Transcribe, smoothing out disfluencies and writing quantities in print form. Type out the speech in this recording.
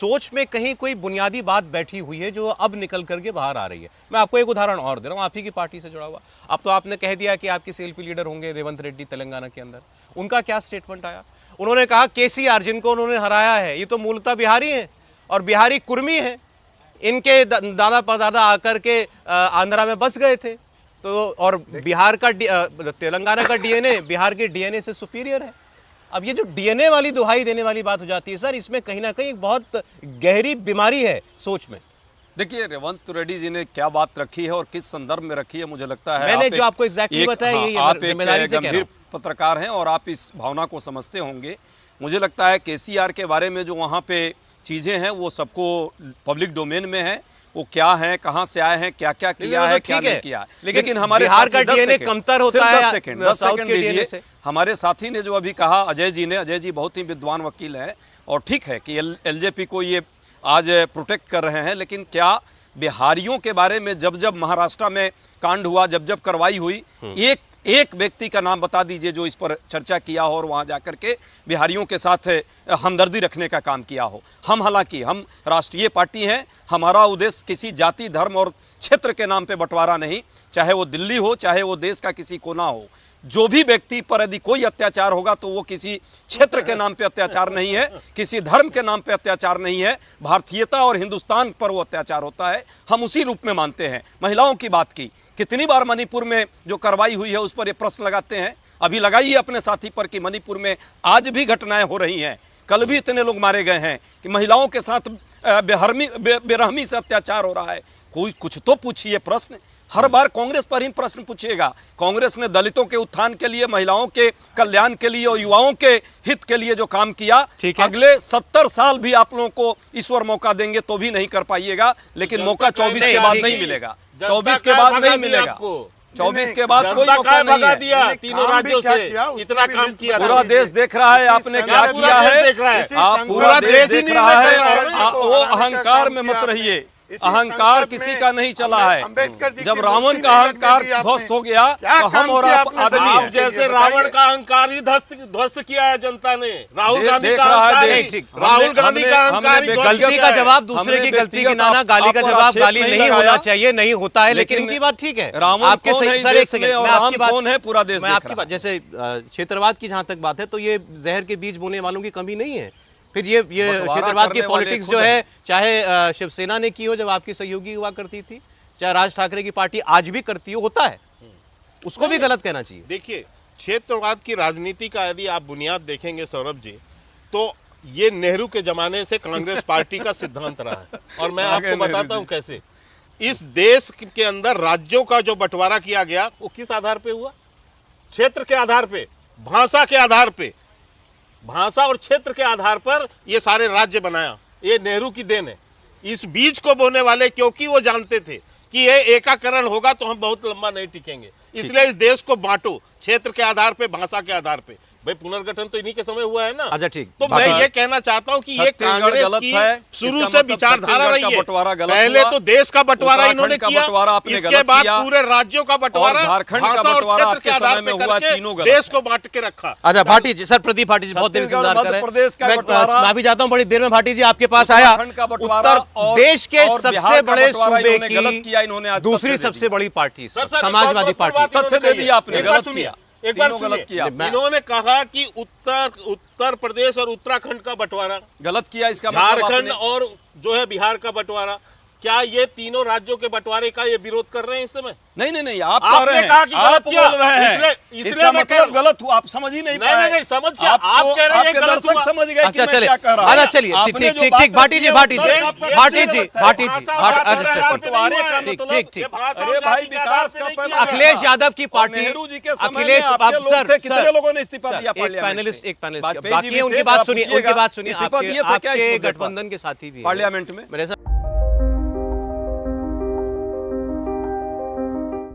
सोच में कहीं कोई बुनियादी बात बैठी हुई है जो अब निकल करके बाहर आ रही है। मैं आपको एक उदाहरण और दे रहा हूँ, आप ही की पार्टी से जुड़ा हुआ। अब तो आपने कह दिया कि आपके सीएलपी लीडर होंगे रेवंत रेड्डी तेलंगाना के अंदर। उनका क्या स्टेटमेंट आया? उन्होंने कहा केसीआर जिनको उन्होंने हराया है ये तो मूलतः बिहारी हैं और बिहारी कुर्मी हैं, इनके दादा परदादा आकर के आंध्रा में बस गए थे, तो और बिहार का तेलंगाना का डीएनए बिहार के डीएनए से सुपीरियर है। अब ये जो डीएनए वाली दुहाई देने वाली बात हो जाती है सर, इसमें कहीं ना कहीं बहुत गहरी बीमारी है सोच में। देखिए रेवंत रेड्डी जी ने क्या बात रखी है और किस संदर्भ में रखी है, मुझे लगता है मैंने जो आपको एग्जैक्टली बताया यही आप एक जिम्मेदारी से गंभीर पत्रकार हैं और आप इस भावना को समझते होंगे। मुझे लगता है केसीआर के बारे में जो वहाँ पे चीजें हैं वो सबको पब्लिक डोमेन में है, वो क्या है, कहाँ से आए हैं, क्या क्या किया है, क्या नहीं किया है। लेकिन हमारे बिहार का डीएनए कमतर होता है। 10 सेकंड दीजिए। हमारे साथी ने जो अभी कहा अजय जी बहुत ही विद्वान वकील है और ठीक है कि एलजेपी को ये आज प्रोटेक्ट कर रहे हैं, लेकिन क्या बिहारियों के बारे में जब जब महाराष्ट्र में कांड हुआ, जब जब कार्रवाई हुई, एक व्यक्ति का नाम बता दीजिए जो इस पर चर्चा किया हो और वहां जाकर के बिहारियों के साथ हमदर्दी रखने का काम किया हो। हालांकि हम राष्ट्रीय पार्टी हैं, हमारा उद्देश्य किसी जाति धर्म और क्षेत्र के नाम पे बंटवारा नहीं, चाहे वो दिल्ली हो चाहे वो देश का किसी कोना हो। जो भी व्यक्ति पर यदि कोई अत्याचार होगा तो वो किसी क्षेत्र के नाम पे अत्याचार नहीं है, किसी धर्म के नाम पे अत्याचार नहीं है, भारतीयता और हिंदुस्तान पर वो अत्याचार होता है। हम उसी रूप में मानते हैं। महिलाओं की बात की, कितनी बार मणिपुर में जो कार्रवाई हुई है उस पर ये प्रश्न लगाते हैं, अभी लगाइए अपने साथी पर कि मणिपुर में आज भी घटनाएं हो रही हैं, कल भी इतने लोग मारे गए हैं कि महिलाओं के साथ बेरहमी से अत्याचार हो रहा है। कोई कुछ तो पूछिए प्रश्न। हर बार कांग्रेस पर ही प्रश्न पूछिएगा। कांग्रेस ने दलितों के उत्थान के लिए, महिलाओं के कल्याण के लिए और युवाओं के हित के लिए जो काम किया, अगले 70 साल भी आप लोगों को ईश्वर मौका देंगे तो भी नहीं कर पाइएगा। लेकिन मौका 24 के बाद नहीं मिलेगा, 24 के बाद नहीं मिलेगा, 24 के बाद कोई मौका नहीं है। तीनों राज्यों से इतना काम किया, पूरा देश देख रहा है आपने क्या किया है। आप पूरा देश देख रहा है। वो अहंकार में मत रहिए, अहंकार किसी का नहीं चला है। जब रावण का अहंकार ध्वस्त हो गया तो हम और आप आदमी हैं। जैसे रावण का अहंकार ही ध्वस्त किया है जनता ने। राहुल गांधी देख का रहा है राहुल गांधी का अहंकार, गलती का जवाब दूसरे की गलती की नाना, गाली का जवाब गाली नहीं होना चाहिए, नहीं होता है। लेकिन इनकी बात ठीक है। आपके सर एक सेकंड, मैं आपकी बात कौन है, पूरा देश मैं आपकी बात, जैसे क्षेत्रवाद की जहां तक बात है तो ये जहर के बीज बोने वालों की कमी नहीं है। फिर ये क्षेत्रवाद की पॉलिटिक्स जो है, चाहे शिवसेना ने की हो जब आपकी सहयोगी हुआ करती थी, चाहे राज ठाकरे की पार्टी आज भी करती हो, होता है, उसको भी गलत कहना चाहिए। देखिए क्षेत्रवाद की राजनीति का यदि आप बुनियाद देखेंगे सौरभ जी, तो ये नेहरू के जमाने से कांग्रेस पार्टी का सिद्धांत रहा है। और मैं आपको बताता हूं कैसे इस देश के अंदर राज्यों का जो बंटवारा किया गया वो किस आधार पे हुआ? क्षेत्र के आधार पे, भाषा के आधार पे, भाषा और क्षेत्र के आधार पर ये सारे राज्य बनाया। ये नेहरू की देन है। इस बीज को बोने वाले, क्योंकि वो जानते थे कि ये एकाकरण होगा तो हम बहुत लंबा नहीं टिकेंगे, इसलिए इस देश को बांटो क्षेत्र के आधार पे, भाषा के आधार पे। भाई पुनर्गठन तो इन्हीं के समय हुआ है ना। अच्छा ठीक। तो मैं ये कहना चाहता हूँ कि ये कांग्रेस की शुरू से विचारधारा रही है। पहले तो देश का बंटवारा इन्होंने किया, इसके बाद पूरे राज्यों का बंटवारा, झारखंड का बंटवारा आपके समय में हुआ, तीनों गलत, देश को बांट के रखा। अच्छा भाटी जी, सर प्रदीप भाटी जी बहुत देर से इंतजार कर रहे हैं। मैं भी जाता हूँ बड़ी देर में। भाटी जी आपके पास आया, उत्तर प्रदेश के सबसे बड़े सूबे की दूसरी सबसे बड़ी पार्टी समाजवादी पार्टी, तथ्य दे दिया आपने, गलत किया, एक बार गलत किया। इन्होंने कहा कि उत्तर प्रदेश और उत्तराखंड का बंटवारा गलत किया, इसका झारखंड और जो है बिहार का बंटवारा, क्या ये तीनों राज्यों के बंटवारे का ये विरोध कर रहे हैं इस समय? नहीं, आप कह रहे हैं, आप बोल रहे हैं, इसका मतलब गलत हुआ, आप समझ ही नहीं पाए। नहीं समझ क्या आप कह रहे हैं, गलत हुआ। समझ गए अच्छा चलिए, अच्छा चलिए, ठीक भाटी जी, भाटी जी, अरे भाई विकास का अखिलेश यादव की पार्टी, नेहरू जी के समय अखिलेश कितने लोगों ने इस्तीफा दिया? पैनलिस्ट बाकी उनकी बात सुनिए, आपके गठबंधन के साथी भी पार्लियामेंट में। मेरे